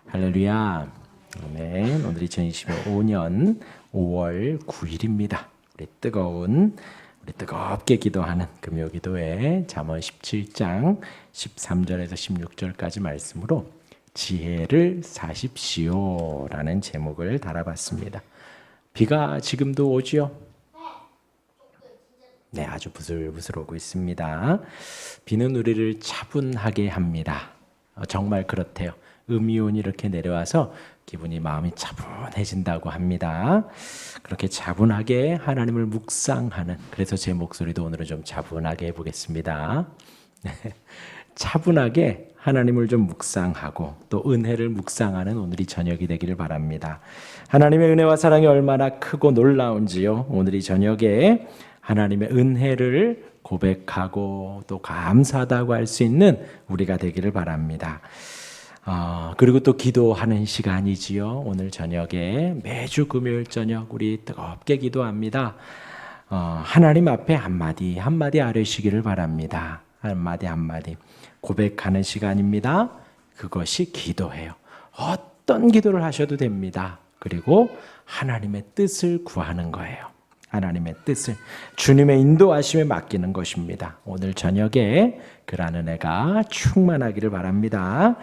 할렐루야. 아멘. 오늘이 2025년 5월 9일입니다. 우리 뜨겁게 기도하는 금요 기도회 잠언 17장 13절에서 16절까지 말씀으로 지혜를 사십시오라는 제목을 달아봤습니다. 비가 지금도 오지요? 네, 아주 부슬부슬 오고 있습니다. 비는 우리를 차분하게 합니다. 정말 그렇대요. 음이온이 이렇게 내려와서 기분이 마음이 차분해진다고 합니다. 그렇게 차분하게 하나님을 묵상하는, 그래서 제 목소리도 오늘은 좀 차분하게 해보겠습니다. 차분하게 하나님을 좀 묵상하고 또 은혜를 묵상하는 오늘이 저녁이 되기를 바랍니다. 하나님의 은혜와 사랑이 얼마나 크고 놀라운지요. 오늘이 저녁에 하나님의 은혜를 고백하고 또 감사하다고 할 수 있는 우리가 되기를 바랍니다. 그리고 또 기도하는 시간이지요. 오늘 저녁에 매주 금요일 저녁 우리 뜨겁게 기도합니다. 하나님 앞에 한마디 아뢰시기를 바랍니다. 한마디 고백하는 시간입니다. 그것이 기도예요. 어떤 기도를 하셔도 됩니다. 그리고 하나님의 뜻을 구하는 거예요. 하나님의 뜻을 주님의 인도하심에 맡기는 것입니다. 오늘 저녁에 그러한 은혜가 충만하기를 바랍니다.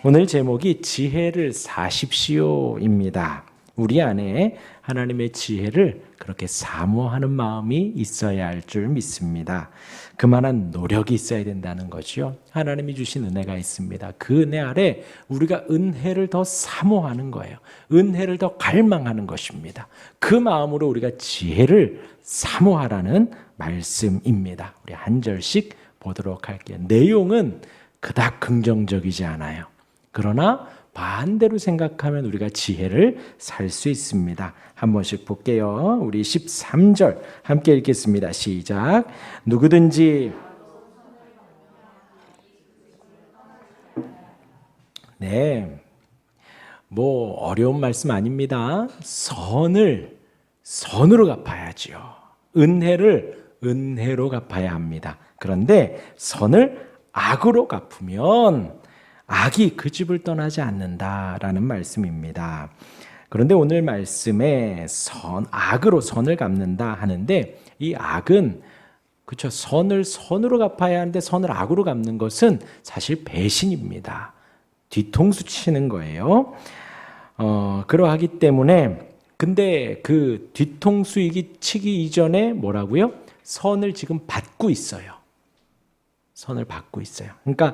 오늘 제목이 지혜를 사십시오입니다. 우리 안에 하나님의 지혜를 그렇게 사모하는 마음이 있어야 할 줄 믿습니다. 그만한 노력이 있어야 된다는 거죠. 하나님이 주신 은혜가 있습니다. 그 은혜 아래 우리가 은혜를 더 사모하는 거예요. 은혜를 더 갈망하는 것입니다. 그 마음으로 우리가 지혜를 사모하라는 말씀입니다. 우리 한 절씩 보도록 할게요. 내용은 그닥 긍정적이지 않아요. 그러나 반대로 생각하면 우리가 지혜를 살 수 있습니다. 한 번씩 볼게요. 우리 13절 함께 읽겠습니다. 시작. 누구든지 뭐 어려운 말씀 아닙니다. 선으로 갚아야지요. 은혜를 은혜로 갚아야 합니다. 그런데 선을 악으로 갚으면 악이 그 집을 떠나지 않는다라는 말씀입니다. 그런데 오늘 말씀에 악으로 선을 갚는다 하는데 이 악은 그렇죠. 선을 선으로 갚아야 하는데 선을 악으로 갚는 것은 사실 배신입니다. 뒤통수 치는 거예요. 그러하기 때문에 근데 그 뒤통수 치기 이전에 뭐라고요? 선을 지금 받고 있어요. 선을 받고 있어요. 그러니까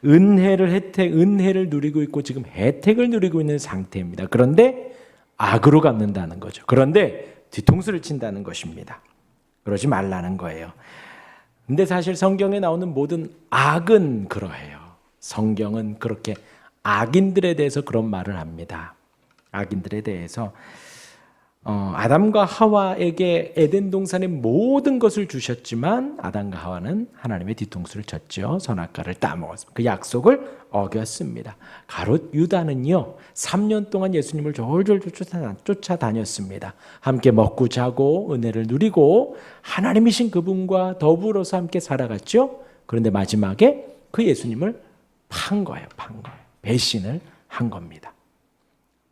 은혜를 누리고 있고 지금 혜택을 누리고 있는 상태입니다. 그런데 악으로 갚는다는 거죠. 그런데 뒤통수를 친다는 것입니다. 그러지 말라는 거예요. 근데 사실 성경에 나오는 모든 악은 그러해요. 성경은 그렇게 악인들에 대해서 그런 말을 합니다. 악인들에 대해서 아담과 하와에게 에덴 동산의 모든 것을 주셨지만 아담과 하와는 하나님의 뒤통수를 쳤죠. 선악과를 따먹었습니다. 그 약속을 어겼습니다. 가롯 유다는요 3년 동안 예수님을 졸졸 쫓아다녔습니다. 함께 먹고 자고 은혜를 누리고 하나님이신 그분과 더불어서 함께 살아갔죠. 그런데 마지막에 그 예수님을 판 거예요. 배신을 한 겁니다.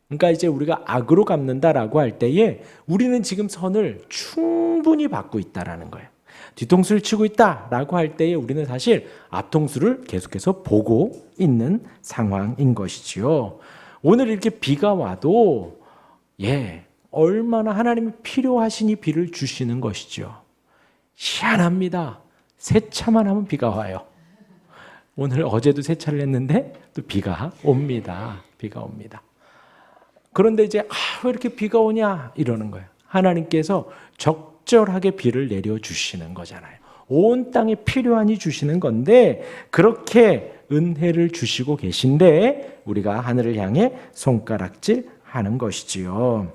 그러니까 이제 우리가 악으로 갚는다라고 할 때에 우리는 지금 선을 충분히 받고 있다라는 거예요. 뒤통수를 치고 있다라고 할 때에 우리는 사실 앞통수를 계속해서 보고 있는 상황인 것이지요. 오늘 이렇게 비가 와도 얼마나 하나님이 필요하시니 비를 주시는 것이죠. 희한합니다. 세차만 하면 비가 와요. 오늘 어제도 세차를 했는데 또 비가 옵니다. 그런데 이제 왜 이렇게 비가 오냐 이러는 거예요. 하나님께서 적절하게 비를 내려주시는 거잖아요. 온 땅에 필요하니 주시는 건데 그렇게 은혜를 주시고 계신데 우리가 하늘을 향해 손가락질 하는 것이지요.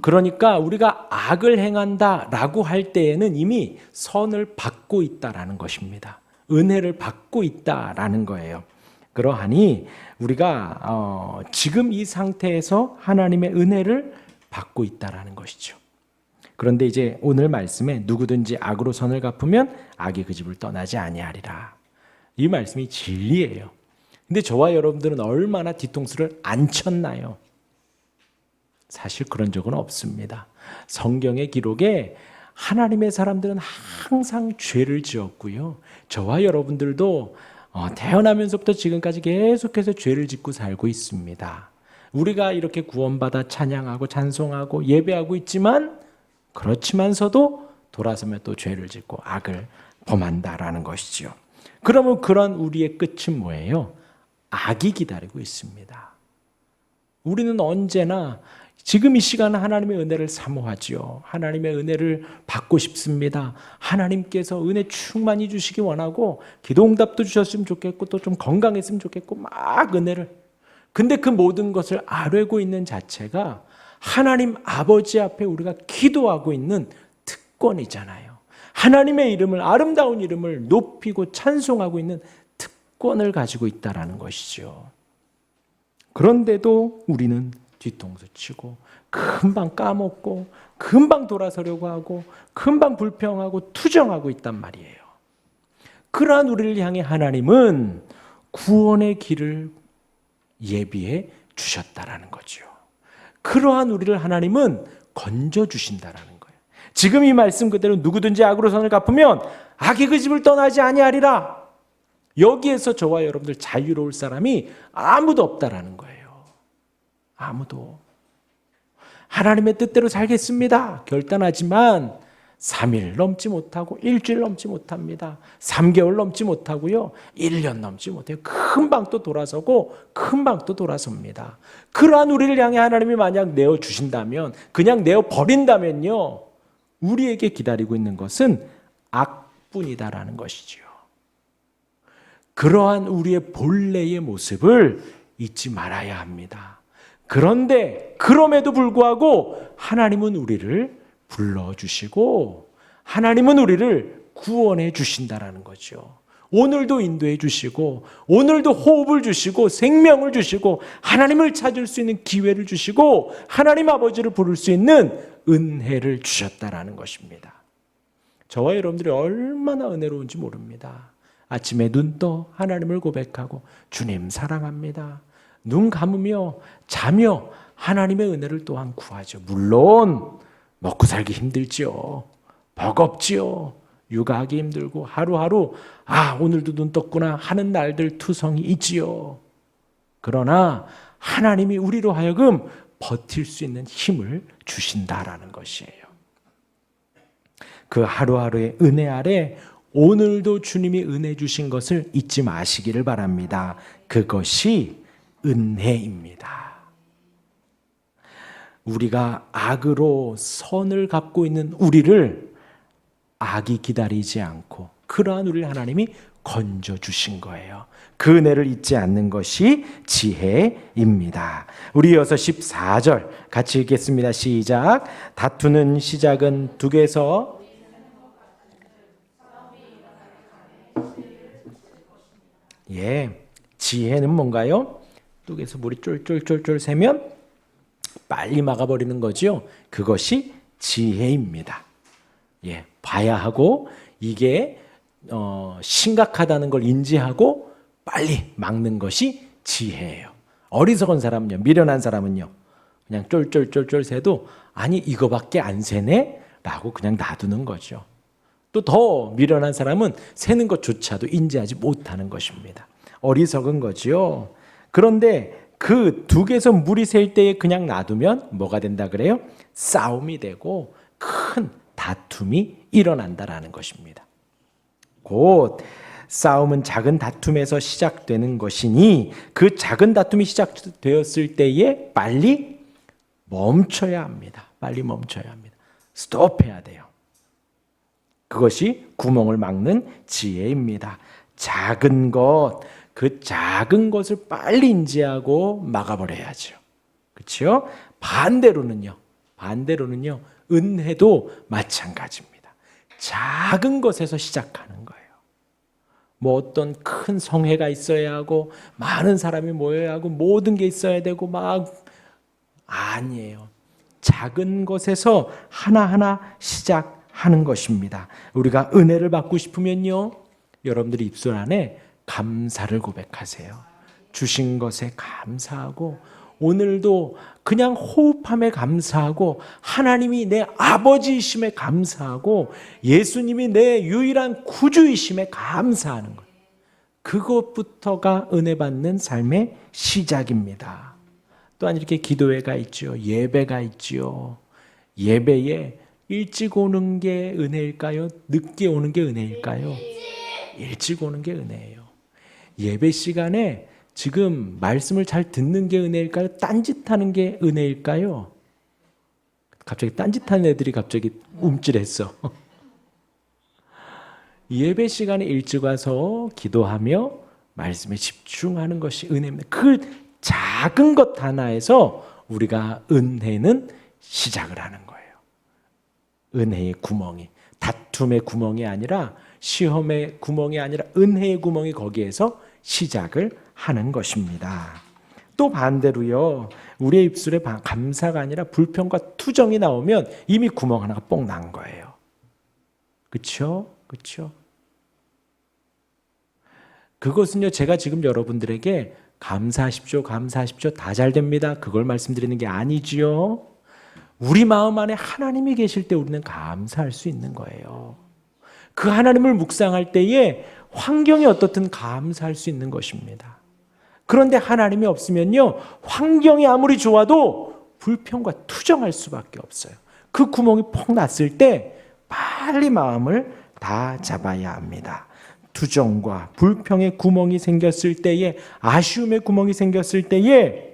그러니까 우리가 악을 행한다라고 할 때에는 이미 선을 받고 있다라는 것입니다. 은혜를 받고 있다라는 거예요. 그러하니 우리가 지금 이 상태에서 하나님의 은혜를 받고 있다라는 것이죠. 그런데 이제 오늘 말씀에 누구든지 악으로 선을 갚으면 악이 그 집을 떠나지 아니하리라. 이 말씀이 진리예요. 근데 저와 여러분들은 얼마나 뒤통수를 안 쳤나요? 사실 그런 적은 없습니다. 성경의 기록에 하나님의 사람들은 항상 죄를 지었고요. 저와 여러분들도 태어나면서부터 지금까지 계속해서 죄를 짓고 살고 있습니다. 우리가 이렇게 구원받아 찬양하고 찬송하고 예배하고 있지만 그렇지만서도 돌아서면 또 죄를 짓고 악을 범한다라는 것이죠. 그러면 그런 우리의 끝은 뭐예요? 악이 기다리고 있습니다. 우리는 언제나 지금 이 시간은 하나님의 은혜를 사모하지요. 하나님의 은혜를 받고 싶습니다. 하나님께서 은혜 충만히 주시기 원하고 기도응답도 주셨으면 좋겠고 또 좀 건강했으면 좋겠고 막 은혜를. 근데 그 모든 것을 아뢰고 있는 자체가 하나님 아버지 앞에 우리가 기도하고 있는 특권이잖아요. 하나님의 이름을, 아름다운 이름을 높이고 찬송하고 있는 특권을 가지고 있다라는 것이죠. 그런데도 우리는 뒤통수 치고 금방 까먹고 금방 돌아서려고 하고 금방 불평하고 투정하고 있단 말이에요. 그러한 우리를 향해 하나님은 구원의 길을 예비해 주셨다라는 거죠. 그러한 우리를 하나님은 건져주신다라는 거예요. 지금 이 말씀 그대로 누구든지 악으로 선을 갚으면 악의 그 집을 떠나지 아니하리라. 여기에서 저와 여러분들 자유로울 사람이 아무도 없다라는 거예요. 아무도. 하나님의 뜻대로 살겠습니다. 결단하지만 3일 넘지 못하고 일주일 넘지 못합니다. 3개월 넘지 못하고요. 1년 넘지 못해요. 금방 또 돌아서고 금방 또 돌아섭니다. 그러한 우리를 향해 하나님이 만약 내어주신다면, 그냥 내어버린다면요, 우리에게 기다리고 있는 것은 악뿐이다라는 것이죠. 그러한 우리의 본래의 모습을 잊지 말아야 합니다. 그런데 그럼에도 불구하고 하나님은 우리를 불러주시고 하나님은 우리를 구원해 주신다라는 거죠. 오늘도 인도해 주시고 오늘도 호흡을 주시고 생명을 주시고 하나님을 찾을 수 있는 기회를 주시고 하나님 아버지를 부를 수 있는 은혜를 주셨다라는 것입니다. 저와 여러분들이 얼마나 은혜로운지 모릅니다. 아침에 눈 떠 하나님을 고백하고 주님 사랑합니다. 눈 감으며 자며 하나님의 은혜를 또한 구하죠. 물론 먹고 살기 힘들지요. 버겁지요. 육아하기 힘들고 하루하루 오늘도 눈 떴구나 하는 날들 투성이 있지요. 그러나 하나님이 우리로 하여금 버틸 수 있는 힘을 주신다라는 것이에요. 그 하루하루의 은혜 아래 오늘도 주님이 은혜 주신 것을 잊지 마시기를 바랍니다. 그것이 은혜입니다. 우리가 악으로 선을 갚고 있는 우리를 악이 기다리지 않고 그러한 우리를 하나님이 건져주신 거예요. 그 은혜를 잊지 않는 것이 지혜입니다. 우리 이어서 14절 같이 읽겠습니다. 시작. 다투는 시작은 둑에서 지혜는 뭔가요? 뚝에서 물이 쫄쫄쫄쫄 새면 빨리 막아버리는 거죠. 그것이 지혜입니다. 봐야 하고 이게 심각하다는 걸 인지하고 빨리 막는 것이 지혜예요. 어리석은 사람은요, 미련한 사람은요, 그냥 쫄쫄쫄쫄 새도 아니 이거밖에 안 새네? 라고 그냥 놔두는 거죠. 또 더 미련한 사람은 새는 것조차도 인지하지 못하는 것입니다. 어리석은 거지요. 그런데 그 둑에서 물이 셀 때에 그냥 놔두면 뭐가 된다 그래요? 싸움이 되고 큰 다툼이 일어난다라는 것입니다. 곧 싸움은 작은 다툼에서 시작되는 것이니 그 작은 다툼이 시작되었을 때에 빨리 멈춰야 합니다. 빨리 멈춰야 합니다. 스톱해야 돼요. 그것이 구멍을 막는 지혜입니다. 작은 것, 그 작은 것을 빨리 인지하고 막아버려야죠. 그렇죠? 반대로는요. 은혜도 마찬가지입니다. 작은 것에서 시작하는 거예요. 뭐 어떤 큰 성회가 있어야 하고 많은 사람이 모여야 하고 모든 게 있어야 되고 아니에요. 작은 것에서 하나하나 시작하는 것입니다. 우리가 은혜를 받고 싶으면요, 여러분들이 입술 안에 감사를 고백하세요. 주신 것에 감사하고 오늘도 그냥 호흡함에 감사하고 하나님이 내 아버지이심에 감사하고 예수님이 내 유일한 구주이심에 감사하는 것. 그것부터가 은혜 받는 삶의 시작입니다. 또한 이렇게 기도회가 있죠. 예배가 있죠. 예배에 일찍 오는 게 은혜일까요? 늦게 오는 게 은혜일까요? 일찍 오는 게 은혜예요. 예배 시간에 지금 말씀을 잘 듣는 게 은혜일까요? 딴짓하는 게 은혜일까요? 갑자기 딴짓하는 애들이 갑자기 움찔했어. 예배 시간에 일찍 와서 기도하며 말씀에 집중하는 것이 은혜입니다. 그 작은 것 하나에서 우리가 은혜는 시작을 하는 거예요. 은혜의 구멍이, 다툼의 구멍이 아니라 시험의 구멍이 아니라 은혜의 구멍이 거기에서 시작을 하는 것입니다. 또 반대로요, 우리의 입술에 감사가 아니라 불평과 투정이 나오면 이미 구멍 하나가 뽕 난 거예요. 그렇죠? 그렇죠? 그것은요, 제가 지금 여러분들에게 감사하십시오, 감사하십시오, 다 잘 됩니다, 그걸 말씀드리는 게 아니지요. 우리 마음 안에 하나님이 계실 때 우리는 감사할 수 있는 거예요. 그 하나님을 묵상할 때에 환경이 어떻든 감사할 수 있는 것입니다. 그런데 하나님이 없으면요, 환경이 아무리 좋아도 불평과 투정할 수밖에 없어요. 그 구멍이 폭 났을 때 빨리 마음을 다 잡아야 합니다. 투정과 불평의 구멍이 생겼을 때에, 아쉬움의 구멍이 생겼을 때에,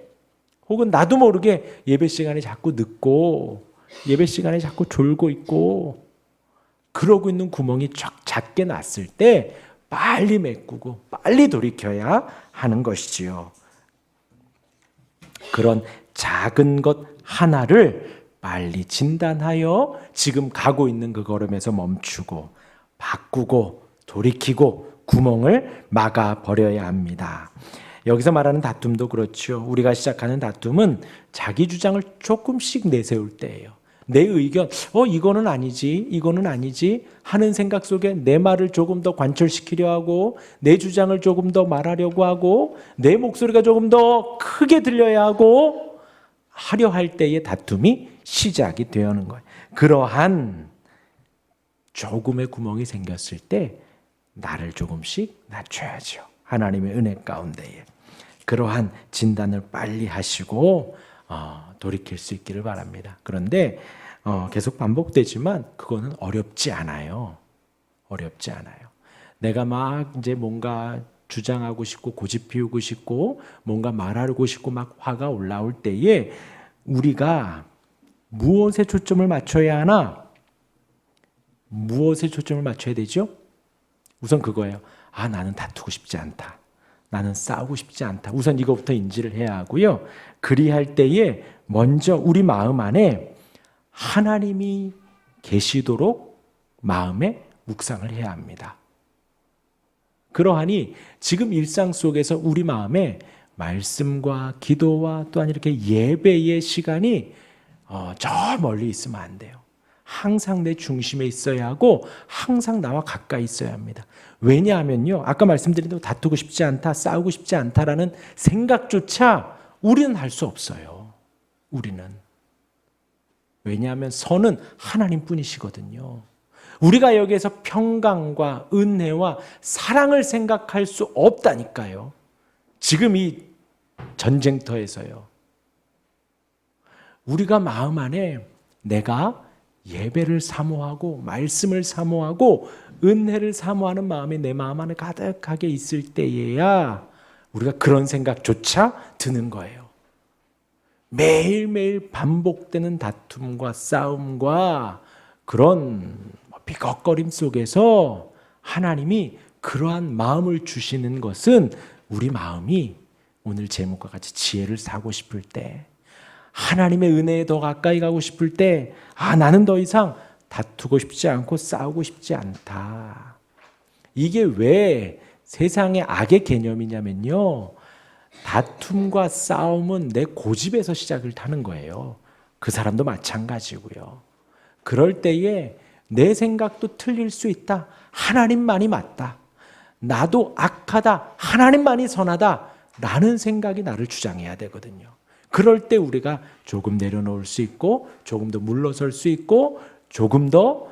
혹은 나도 모르게 예배 시간에 자꾸 늦고 예배 시간에 자꾸 졸고 있고 그러고 있는 구멍이 작게 났을 때 빨리 메꾸고 빨리 돌이켜야 하는 것이지요. 그런 작은 것 하나를 빨리 진단하여 지금 가고 있는 그 걸음에서 멈추고 바꾸고 돌이키고 구멍을 막아버려야 합니다. 여기서 말하는 다툼도 그렇죠. 우리가 시작하는 다툼은 자기 주장을 조금씩 내세울 때예요. 내 의견, 이거는 아니지, 이거는 아니지 하는 생각 속에 내 말을 조금 더 관철시키려 하고 내 주장을 조금 더 말하려고 하고 내 목소리가 조금 더 크게 들려야 하고 하려 할 때의 다툼이 시작이 되는 거예요. 그러한 조금의 구멍이 생겼을 때 나를 조금씩 낮춰야죠. 하나님의 은혜 가운데에. 그러한 진단을 빨리 하시고 돌이킬 수 있기를 바랍니다. 그런데 계속 반복되지만 그거는 어렵지 않아요. 어렵지 않아요. 내가 막 이제 뭔가 주장하고 싶고 고집 피우고 싶고 뭔가 말하고 싶고 막 화가 올라올 때에 우리가 무엇에 초점을 맞춰야 하나? 무엇에 초점을 맞춰야 되죠? 우선 그거예요. 나는 다투고 싶지 않다. 나는 싸우고 싶지 않다. 우선 이거부터 인지를 해야 하고요. 그리할 때에 먼저 우리 마음 안에 하나님이 계시도록 마음에 묵상을 해야 합니다. 그러하니 지금 일상 속에서 우리 마음에 말씀과 기도와 또한 이렇게 예배의 시간이 저 멀리 있으면 안 돼요. 항상 내 중심에 있어야 하고 항상 나와 가까이 있어야 합니다. 왜냐하면요, 아까 말씀드린 대로 다투고 싶지 않다, 싸우고 싶지 않다라는 생각조차 우리는 할 수 없어요. 우리는. 왜냐하면 선은 하나님뿐이시거든요. 우리가 여기에서 평강과 은혜와 사랑을 생각할 수 없다니까요. 지금 이 전쟁터에서요. 우리가 마음 안에 내가 예배를 사모하고 말씀을 사모하고 은혜를 사모하는 마음이 내 마음 안에 가득하게 있을 때에야 우리가 그런 생각조차 드는 거예요. 매일매일 반복되는 다툼과 싸움과 그런 비걱거림 속에서 하나님이 그러한 마음을 주시는 것은 우리 마음이 오늘 제목과 같이 지혜를 사고 싶을 때, 하나님의 은혜에 더 가까이 가고 싶을 때, 나는 더 이상 다투고 싶지 않고 싸우고 싶지 않다. 이게 왜 세상의 악의 개념이냐면요, 다툼과 싸움은 내 고집에서 시작을 타는 거예요. 그 사람도 마찬가지고요. 그럴 때에 내 생각도 틀릴 수 있다. 하나님만이 맞다. 나도 악하다. 하나님만이 선하다. 라는 생각이 나를 주장해야 되거든요. 그럴 때 우리가 조금 내려놓을 수 있고 조금 더 물러설 수 있고 조금 더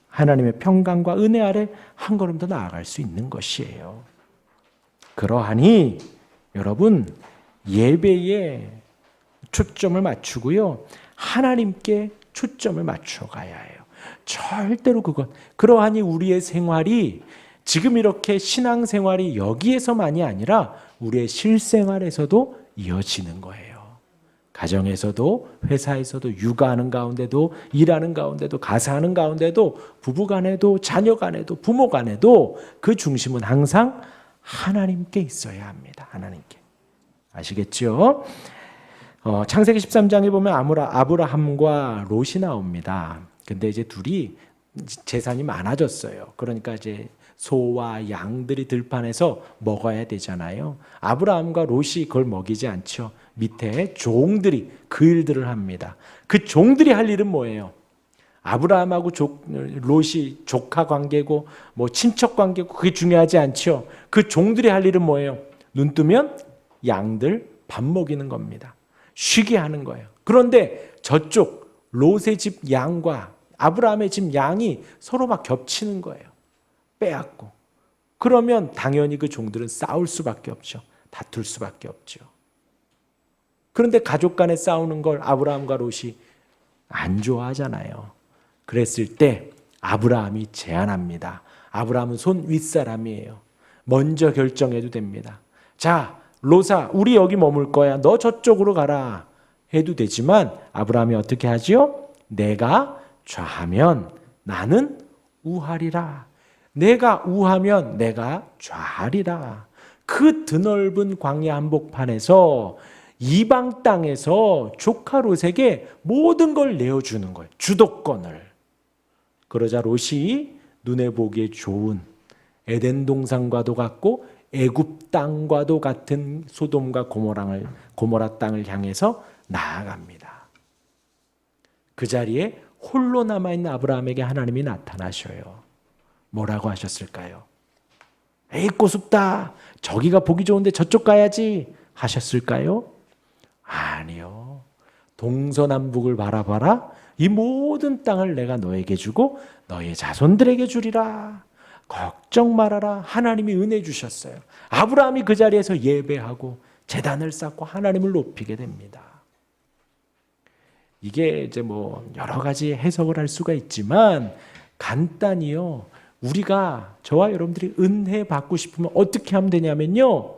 하나님의 평강과 은혜 아래 한 걸음 더 나아갈 수 있는 것이에요. 그러하니 여러분 예배에 초점을 맞추고요. 하나님께 초점을 맞춰 가야 해요. 절대로 그러하니 우리의 생활이 지금 이렇게 신앙생활이 여기에서만이 아니라 우리의 실생활에서도 이어지는 거예요. 가정에서도 회사에서도 육아하는 가운데도 일하는 가운데도 가사하는 가운데도 부부간에도 자녀간에도 부모간에도 그 중심은 항상 하나님께 있어야 합니다. 하나님께. 아시겠죠? 창세기 13장에 보면 아브라함과 롯이 나옵니다. 근데 이제 둘이 재산이 많아졌어요. 그러니까 이제 소와 양들이 들판에서 먹어야 되잖아요. 아브라함과 롯이 그걸 먹이지 않죠. 밑에 종들이 그 일들을 합니다. 그 종들이 할 일은 뭐예요? 아브라함하고 롯이 조카 관계고 뭐 친척 관계고 그게 중요하지 않죠. 그 종들이 할 일은 뭐예요? 눈 뜨면 양들 밥 먹이는 겁니다. 쉬게 하는 거예요. 그런데 저쪽 롯의 집 양과 아브라함의 집 양이 서로 막 겹치는 거예요. 빼앗고. 그러면 당연히 그 종들은 싸울 수밖에 없죠. 다툴 수밖에 없죠. 그런데 가족 간에 싸우는 걸 아브라함과 롯이 안 좋아하잖아요. 그랬을 때 아브라함이 제안합니다. 아브라함은 손 윗사람이에요. 먼저 결정해도 됩니다. 자, 롯아, 우리 여기 머물 거야. 너 저쪽으로 가라. 해도 되지만 아브라함이 어떻게 하지요? 내가 좌하면 나는 우하리라. 내가 우하면 내가 좌하리라. 그 드넓은 광야 한복판에서 이방 땅에서 조카 롯에게 모든 걸 내어주는 거예요. 주도권을. 그러자 롯이 눈에 보기에 좋은 에덴 동산과도 같고 애굽 땅과도 같은 소돔과 고모라 땅을 향해서 나아갑니다. 그 자리에 홀로 남아있는 아브라함에게 하나님이 나타나셔요. 뭐라고 하셨을까요? 에이 꼬숩다. 저기가 보기 좋은데 저쪽 가야지 하셨을까요? 아니요. 동서남북을 바라봐라. 이 모든 땅을 내가 너에게 주고 너의 자손들에게 주리라. 걱정 말아라. 하나님이 은혜 주셨어요. 아브라함이 그 자리에서 예배하고 제단을 쌓고 하나님을 높이게 됩니다. 이게 이제 뭐 여러 가지 해석을 할 수가 있지만 간단히요. 우리가 저와 여러분들이 은혜 받고 싶으면 어떻게 하면 되냐면요.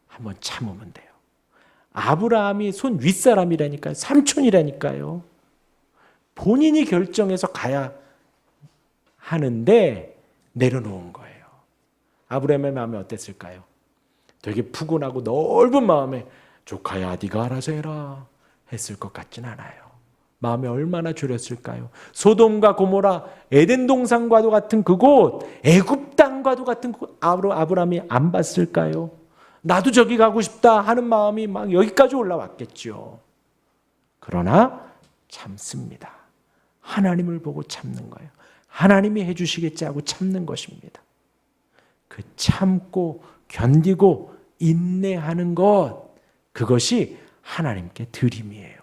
한번 참으면 돼요. 아브라함이 손 윗사람이라니까요. 삼촌이라니까요. 본인이 결정해서 가야 하는데 내려놓은 거예요. 아브라함의 마음이 어땠을까요? 되게 푸근하고 넓은 마음에 조카야 네가 알아서 해라 했을 것 같진 않아요. 마음이 얼마나 졸였을까요? 소돔과 고모라 에덴 동산과도 같은 그곳 애굽 땅과도 같은 그곳 아브라함이 안 봤을까요? 나도 저기 가고 싶다 하는 마음이 막 여기까지 올라왔겠죠. 그러나 참습니다. 하나님을 보고 참는 거예요. 하나님이 해주시겠지 하고 참는 것입니다. 그 참고 견디고 인내하는 것, 그것이 하나님께 드림이에요.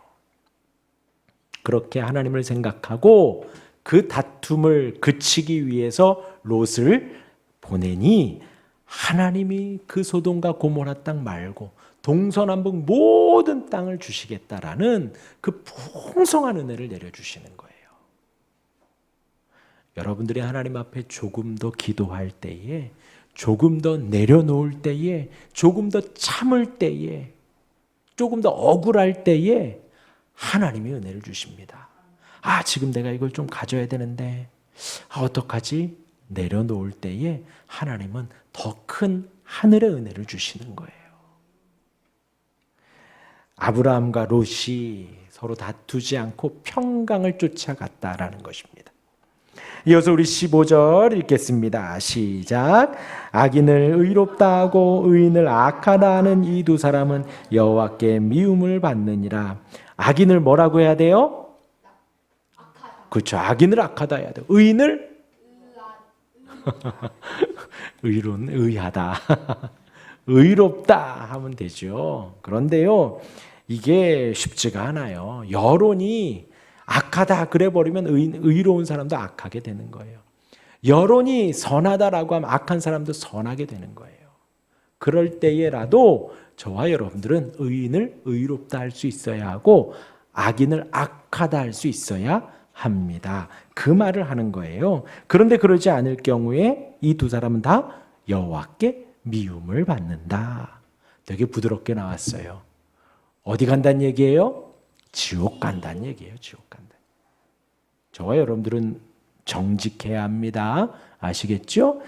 그렇게 하나님을 생각하고 그 다툼을 그치기 위해서 롯을 보내니 하나님이 그 소돔과 고모라 땅 말고 동서남북 모든 땅을 주시겠다라는 그 풍성한 은혜를 내려주시는 거예요. 여러분들이 하나님 앞에 조금 더 기도할 때에, 조금 더 내려놓을 때에, 조금 더 참을 때에, 조금 더 억울할 때에 하나님이 은혜를 주십니다. 아, 지금 내가 이걸 좀 가져야 되는데 어떡하지? 내려놓을 때에 하나님은 더 큰 하늘의 은혜를 주시는 거예요. 아브라함과 롯이 서로 다투지 않고 평강을 쫓아갔다라는 것입니다. 이어서 우리 15절 읽겠습니다. 시작. 악인을 의롭다 하고 의인을 악하다 하는 이 두 사람은 여호와께 미움을 받느니라. 악인을 뭐라고 해야 돼요? 그렇죠. 악인을 악하다 해야 돼요. 의인을 의로운 의하다. 의롭다 하면 되죠. 그런데요, 이게 쉽지가 않아요. 여론이 악하다 그래 버리면 의로운 사람도 악하게 되는 거예요. 여론이 선하다라고 하면 악한 사람도 선하게 되는 거예요. 그럴 때에라도 저와 여러분들은 의인을 의롭다 할 수 있어야 하고 악인을 악하다 할 수 있어야 합니다. 그 말을 하는 거예요. 그런데 그러지 않을 경우에 이 두 사람은 다 여호와께 미움을 받는다. 되게 부드럽게 나왔어요. 어디 간다는 얘기예요? 지옥 간다는 얘기예요. 지옥 간다. 저와 여러분들은 정직해야 합니다. 아시겠죠?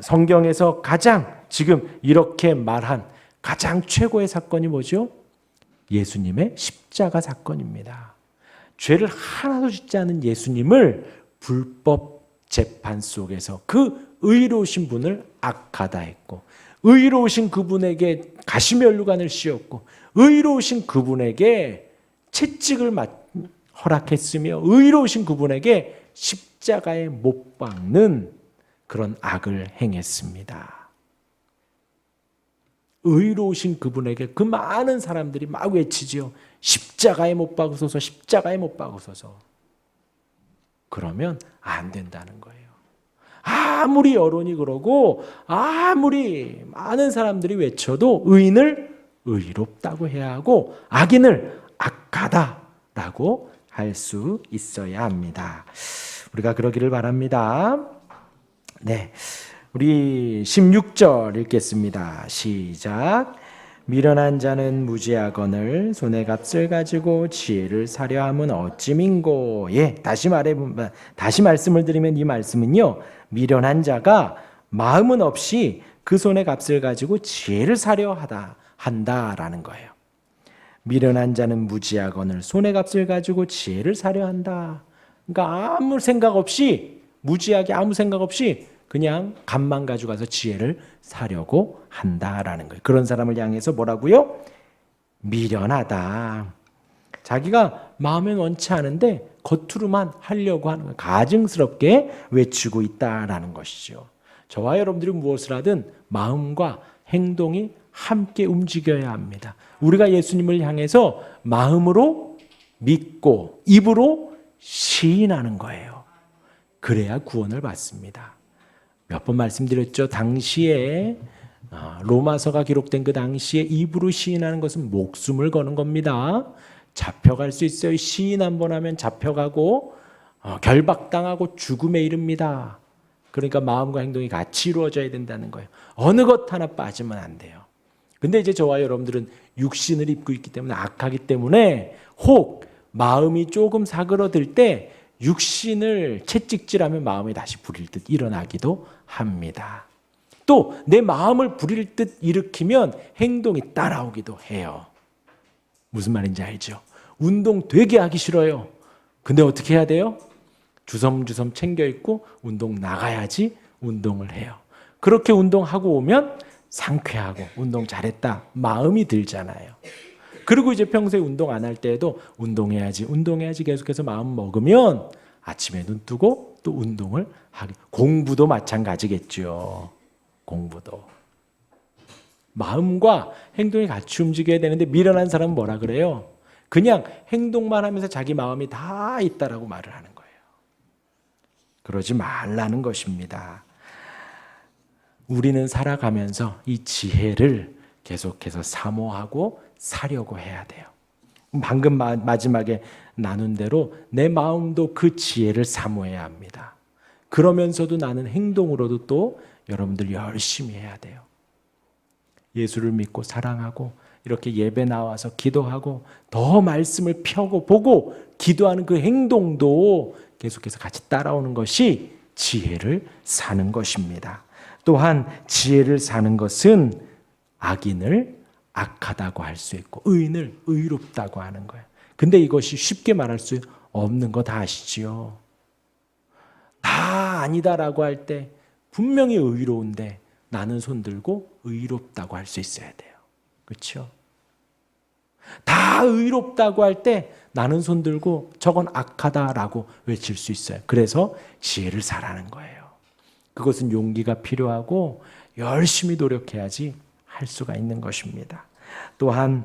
성경에서 가장 지금 이렇게 말한 가장 최고의 사건이 뭐죠? 예수님의 십자가 사건입니다. 죄를 하나도 짓지 않은 예수님을 불법 재판 속에서 그 의로우신 분을 악하다 했고, 의로우신 그분에게 가시면류관을 씌웠고, 의로우신 그분에게 채찍을 허락했으며, 의로우신 그분에게 십자가에 못 박는 그런 악을 행했습니다. 의로우신 그분에게 그 많은 사람들이 막 외치지요. 십자가에 못 박으소서, 십자가에 못 박으소서. 그러면 안 된다는 거예요. 아무리 여론이 그러고 아무리 많은 사람들이 외쳐도 의인을 의롭다고 해야 하고 악인을 악하다라고 할 수 있어야 합니다. 우리가 그러기를 바랍니다. 네, 우리 16절 읽겠습니다. 시작. 미련한 자는 무지하거늘 손의 값을 가지고 지혜를 사려 함은 어찌민고. 예, 다시 말씀을 드리면 이 말씀은요, 미련한 자가 마음은 없이 그 손의 값을 가지고 지혜를 사려 한다라는 거예요. 미련한 자는 무지하거늘 손의 값을 가지고 지혜를 사려 한다. 그러니까 아무 생각 없이, 무지하게 아무 생각 없이 그냥 값만 가져가서 지혜를 사려고 한다라는 거예요. 그런 사람을 향해서 뭐라고요? 미련하다. 자기가 마음엔 원치 않은데 겉으로만 하려고 하는 거예요. 가증스럽게 외치고 있다라는 것이죠. 저와 여러분들이 무엇을 하든 마음과 행동이 함께 움직여야 합니다. 우리가 예수님을 향해서 마음으로 믿고 입으로 시인하는 거예요. 그래야 구원을 받습니다. 몇 번 말씀드렸죠. 당시에 로마서가 기록된 그 당시에 입으로 시인하는 것은 목숨을 거는 겁니다. 잡혀갈 수 있어요. 시인 한 번 하면 잡혀가고 결박당하고 죽음에 이릅니다. 그러니까 마음과 행동이 같이 이루어져야 된다는 거예요. 어느 것 하나 빠지면 안 돼요. 근데 이제 저와 여러분들은 육신을 입고 있기 때문에, 악하기 때문에 혹 마음이 조금 사그러들 때 육신을 채찍질하면 마음이 다시 부릴 듯 일어나기도 합니다. 또 내 마음을 부릴 듯 일으키면 행동이 따라오기도 해요. 무슨 말인지 알죠? 운동 되게 하기 싫어요. 근데 어떻게 해야 돼요? 주섬주섬 챙겨 입고 운동 나가야지 운동을 해요. 그렇게 운동하고 오면 상쾌하고 운동 잘했다 마음이 들잖아요. 그리고 이제 평소에 운동 안 할 때에도 운동해야지 계속해서 마음 먹으면 아침에 눈 뜨고 또 운동을 하게. 공부도 마찬가지겠죠. 공부도 마음과 행동이 같이 움직여야 되는데, 미련한 사람은 뭐라 그래요? 그냥 행동만 하면서 자기 마음이 다 있다라고 말을 하는 거예요. 그러지 말라는 것입니다. 우리는 살아가면서 이 지혜를 계속해서 사모하고 사려고 해야 돼요. 방금 마지막에 나눈 대로 내 마음도 그 지혜를 사모해야 합니다. 그러면서도 나는 행동으로도 또 여러분들 열심히 해야 돼요. 예수를 믿고 사랑하고 이렇게 예배 나와서 기도하고 더 말씀을 펴고 보고 기도하는 그 행동도 계속해서 같이 따라오는 것이 지혜를 사는 것입니다. 또한 지혜를 사는 것은 악인을 악하다고 할 수 있고 의인을 의롭다고 하는 거예요. 근데 이것이 쉽게 말할 수 없는 거 다 아시지요? 다 아니다라고 할 때 분명히 의로운데 나는 손들고 의롭다고 할 수 있어야 돼요. 그렇죠? 다 의롭다고 할 때 나는 손들고 저건 악하다라고 외칠 수 있어요. 그래서 지혜를 사라는 거예요. 그것은 용기가 필요하고 열심히 노력해야지 할 수가 있는 것입니다. 또한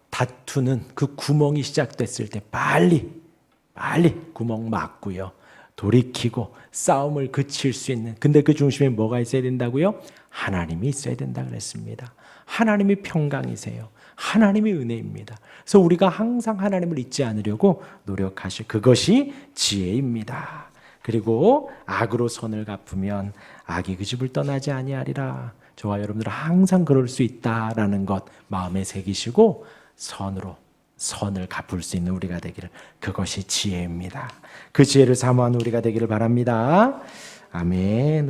다투는 그 구멍이 시작됐을 때 빨리 구멍 막고요. 돌이키고 싸움을 그칠 수 있는, 근데 그 중심에 뭐가 있어야 된다고요? 하나님이 있어야 된다 그랬습니다. 하나님이 평강이세요. 하나님이 은혜입니다. 그래서 우리가 항상 하나님을 잊지 않으려고 노력하시, 그것이 지혜입니다. 그리고 악으로 선을 갚으면 악이 그 집을 떠나지 아니하리라. 저와 여러분들은 항상 그럴 수 있다라는 것 마음에 새기시고 선으로 선을 갚을 수 있는 우리가 되기를, 그것이 지혜입니다. 그 지혜를 사모하는 우리가 되기를 바랍니다. 아멘.